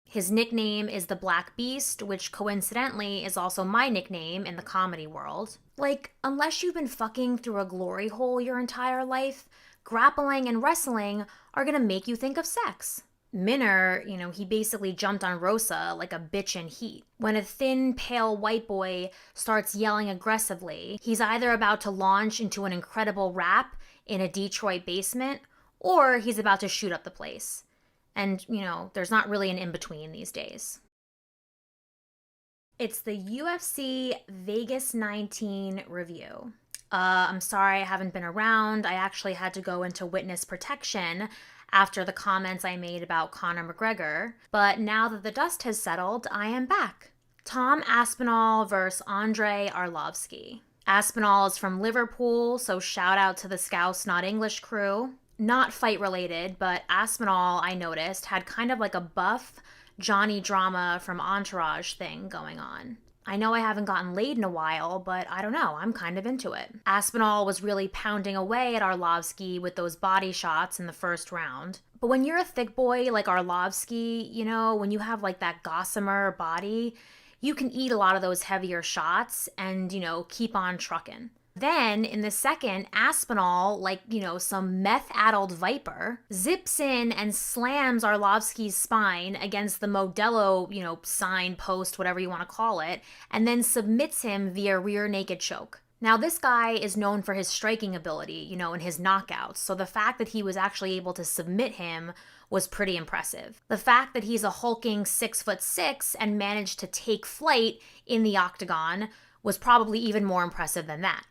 His nickname is the Black Beast, which coincidentally is also my nickname in the comedy world. Like, unless you've been fucking through a glory hole your entire life, grappling and wrestling are gonna make you think of sex. Minner, he basically jumped on Rosa like a bitch in heat. When a thin, pale white boy starts yelling aggressively, he's either about to launch into an incredible rap in a Detroit basement, or he's about to shoot up the place. And, there's not really an in-between these days. It's the UFC Vegas 19 review. I'm sorry I haven't been around. I actually had to go into witness protection after the comments I made about Conor McGregor. But now that the dust has settled, I am back. Tom Aspinall versus Andre Arlovski. Aspinall is from Liverpool, so shout out to the Scouse Not English crew. Not fight related, but Aspinall, I noticed, had kind of like a buff Johnny Drama from Entourage thing going on. I know I haven't gotten laid in a while, but I don't know, I'm kind of into it. Aspinall was really pounding away at Arlovski with those body shots in the first round. But when you're a thick boy like Arlovski, when you have like that gossamer body, you can eat a lot of those heavier shots and, keep on trucking. Then, in the second, Aspinall, like, some meth-addled viper, zips in and slams Arlovski's spine against the Modelo, sign post, whatever you want to call it, and then submits him via rear naked choke. Now, this guy is known for his striking ability, and his knockouts, so the fact that he was actually able to submit him was pretty impressive. The fact that he's a hulking 6'6" and managed to take flight in the octagon was probably even more impressive than that.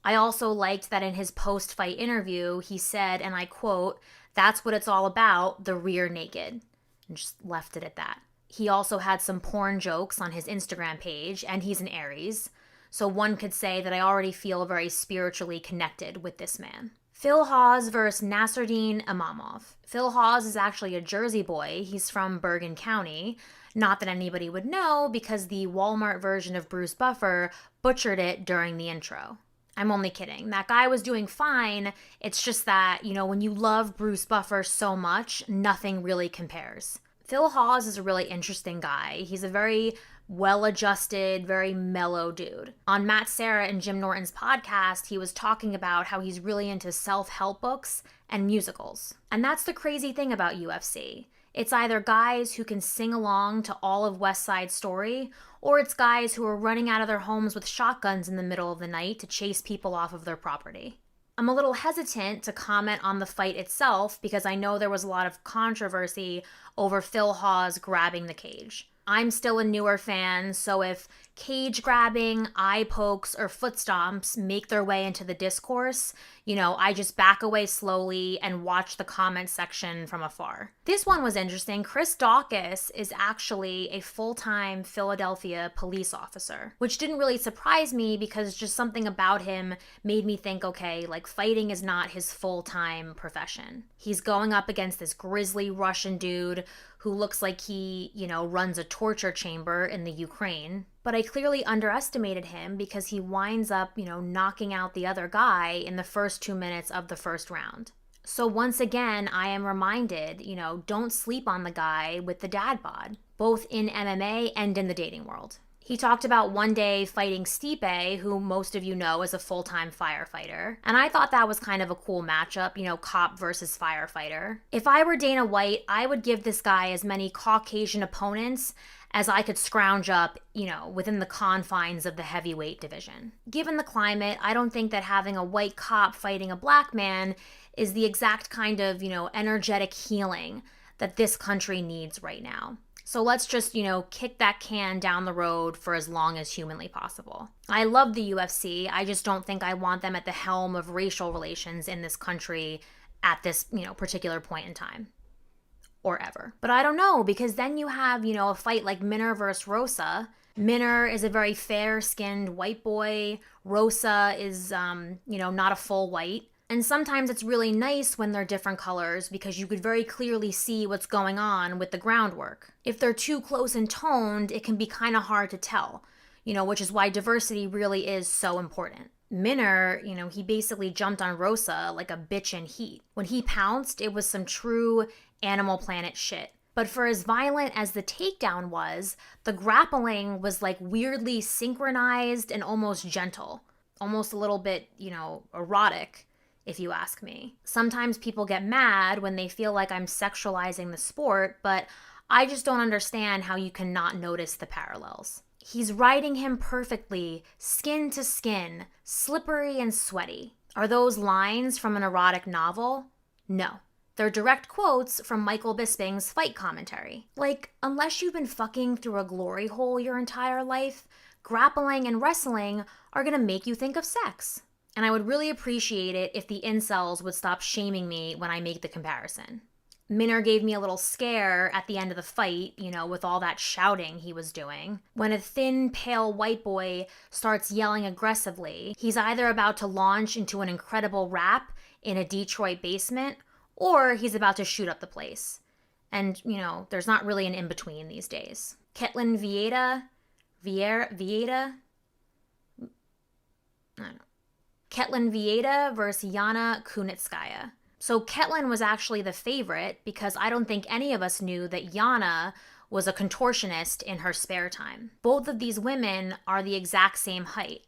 I also liked that in his post-fight interview, he said, and I quote, "That's what it's all about, the rear naked," and just left it at that. He also had some porn jokes on his Instagram page, and he's an Aries, so one could say that I already feel very spiritually connected with this man. Phil Hawes versus Nasruddin Imamov. Phil Hawes is actually a Jersey boy. He's from Bergen County. Not that anybody would know, because the Walmart version of Bruce Buffer butchered it during the intro. I'm only kidding. That guy was doing fine. It's just that, when you love Bruce Buffer so much, nothing really compares. Phil Hawes is a really interesting guy. He's a very well-adjusted, very mellow dude. On Matt Serra and Jim Norton's podcast, he was talking about how he's really into self-help books and musicals. And that's the crazy thing about UFC. It's either guys who can sing along to all of West Side Story, or it's guys who are running out of their homes with shotguns in the middle of the night to chase people off of their property. I'm a little hesitant to comment on the fight itself because I know there was a lot of controversy over Phil Hawes grabbing the cage. I'm still a newer fan, so if cage grabbing, eye pokes, or foot stomps make their way into the discourse, I just back away slowly and watch the comment section from afar. This one was interesting. Chris Dawkis is actually a full-time Philadelphia police officer, which didn't really surprise me because just something about him made me think, okay, like fighting is not his full-time profession. He's going up against this grizzly Russian dude who looks like he, runs a torture chamber in the Ukraine. But I clearly underestimated him because he winds up, knocking out the other guy in the first 2 minutes of the first round. So once again, I am reminded, don't sleep on the guy with the dad bod, both in MMA and in the dating world. He talked about one day fighting Stipe, who most of you know is a full-time firefighter. And I thought that was kind of a cool matchup, cop versus firefighter. If I were Dana White, I would give this guy as many Caucasian opponents as I could scrounge up, within the confines of the heavyweight division. Given the climate, I don't think that having a white cop fighting a black man is the exact kind of, energetic healing that this country needs right now. So let's just, kick that can down the road for as long as humanly possible. I love the UFC. I just don't think I want them at the helm of racial relations in this country at this, particular point in time. Or ever. But I don't know, because then you have, a fight like Minner versus Rosa. Minner is a very fair-skinned white boy. Rosa is, not a full white. And sometimes it's really nice when they're different colors because you could very clearly see what's going on with the groundwork. If they're too close and toned, it can be kind of hard to tell, which is why diversity really is so important. Minner, he basically jumped on Rosa like a bitch in heat. When he pounced, it was some true Animal Planet shit. But for as violent as the takedown was, the grappling was like weirdly synchronized and almost gentle. Almost a little bit, erotic, if you ask me. Sometimes people get mad when they feel like I'm sexualizing the sport, but I just don't understand how you cannot notice the parallels. He's riding him perfectly, skin to skin, slippery and sweaty. Are those lines from an erotic novel? No. They're direct quotes from Michael Bisping's fight commentary. Like, unless you've been fucking through a glory hole your entire life, grappling and wrestling are gonna make you think of sex. And I would really appreciate it if the incels would stop shaming me when I make the comparison. Minner gave me a little scare at the end of the fight, with all that shouting he was doing. When a thin, pale white boy starts yelling aggressively, he's either about to launch into an incredible rap in a Detroit basement, or he's about to shoot up the place. And, there's not really an in-between these days. Caitlyn Vieta? I don't know. Caitlyn Vieta versus Yana Kunitskaya. So Caitlyn was actually the favorite because I don't think any of us knew that Yana was a contortionist in her spare time. Both of these women are the exact same height.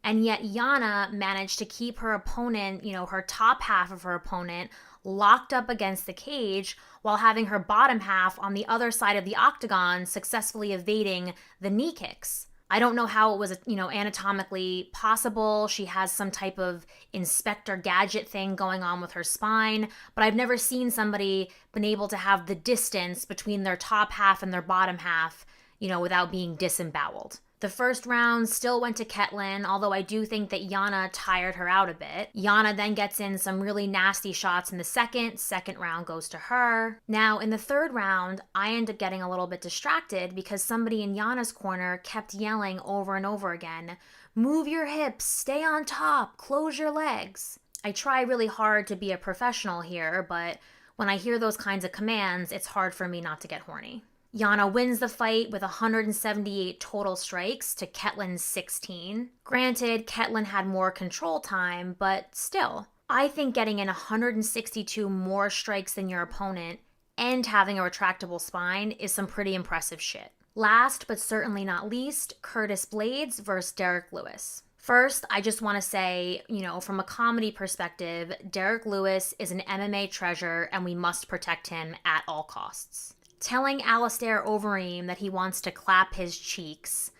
And yet Yana managed to keep her opponent, her top half of her opponent, locked up against the cage while having her bottom half on the other side of the octagon successfully evading the knee kicks. I don't know how it was, anatomically possible. She has some type of Inspector Gadget thing going on with her spine, but I've never seen somebody been able to have the distance between their top half and their bottom half, without being disemboweled. The first round still went to Caitlyn, although I do think that Yana tired her out a bit. Yana then gets in some really nasty shots in the second round goes to her. Now, in the third round, I end up getting a little bit distracted because somebody in Yana's corner kept yelling over and over again, "Move your hips, stay on top, close your legs." I try really hard to be a professional here, but when I hear those kinds of commands, it's hard for me not to get horny. Yana wins the fight with 178 total strikes to Caitlyn's 16. Granted, Caitlyn had more control time, but still. I think getting in 162 more strikes than your opponent and having a retractable spine is some pretty impressive shit. Last, but certainly not least, Curtis Blaydes versus Derek Lewis. First, I just want to say, from a comedy perspective, Derek Lewis is an MMA treasure and we must protect him at all costs. Telling Alistair Overeem that he wants to clap his cheeks,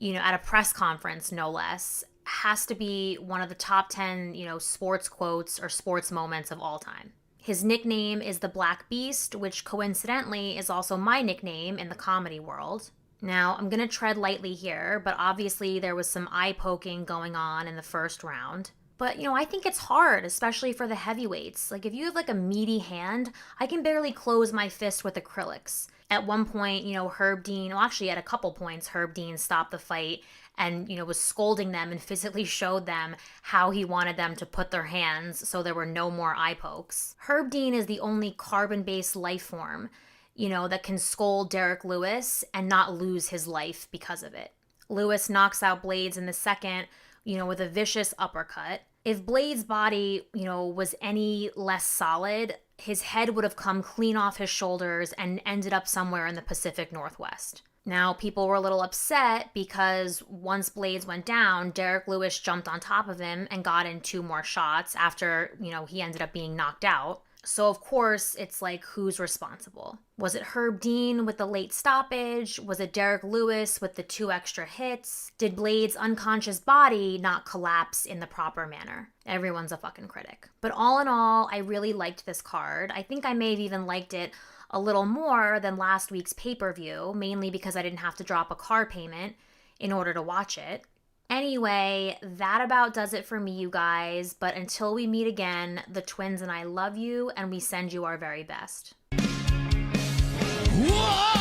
at a press conference, no less, has to be one of the top 10, sports quotes or sports moments of all time. His nickname is the Black Beast, which coincidentally is also my nickname in the comedy world. Now, I'm going to tread lightly here, but obviously there was some eye poking going on in the first round. But, I think it's hard, especially for the heavyweights. Like, if you have, a meaty hand, I can barely close my fist with acrylics. At one point, Herb Dean, actually at a couple points, Herb Dean stopped the fight and, was scolding them and physically showed them how he wanted them to put their hands so there were no more eye pokes. Herb Dean is the only carbon-based life form, that can scold Derek Lewis and not lose his life because of it. Lewis knocks out Blaydes in the second, with a vicious uppercut. If Blaydes' body, was any less solid, his head would have come clean off his shoulders and ended up somewhere in the Pacific Northwest. Now, people were a little upset because once Blaydes went down, Derek Lewis jumped on top of him and got in 2 more shots after, he ended up being knocked out. So, of course, it's like, who's responsible? Was it Herb Dean with the late stoppage? Was it Derek Lewis with the 2 extra hits? Did Blaydes' unconscious body not collapse in the proper manner? Everyone's a fucking critic. But all in all, I really liked this card. I think I may have even liked it a little more than last week's pay-per-view, mainly because I didn't have to drop a car payment in order to watch it. Anyway, that about does it for me, you guys. But until we meet again, the twins and I love you, and we send you our very best. Whoa!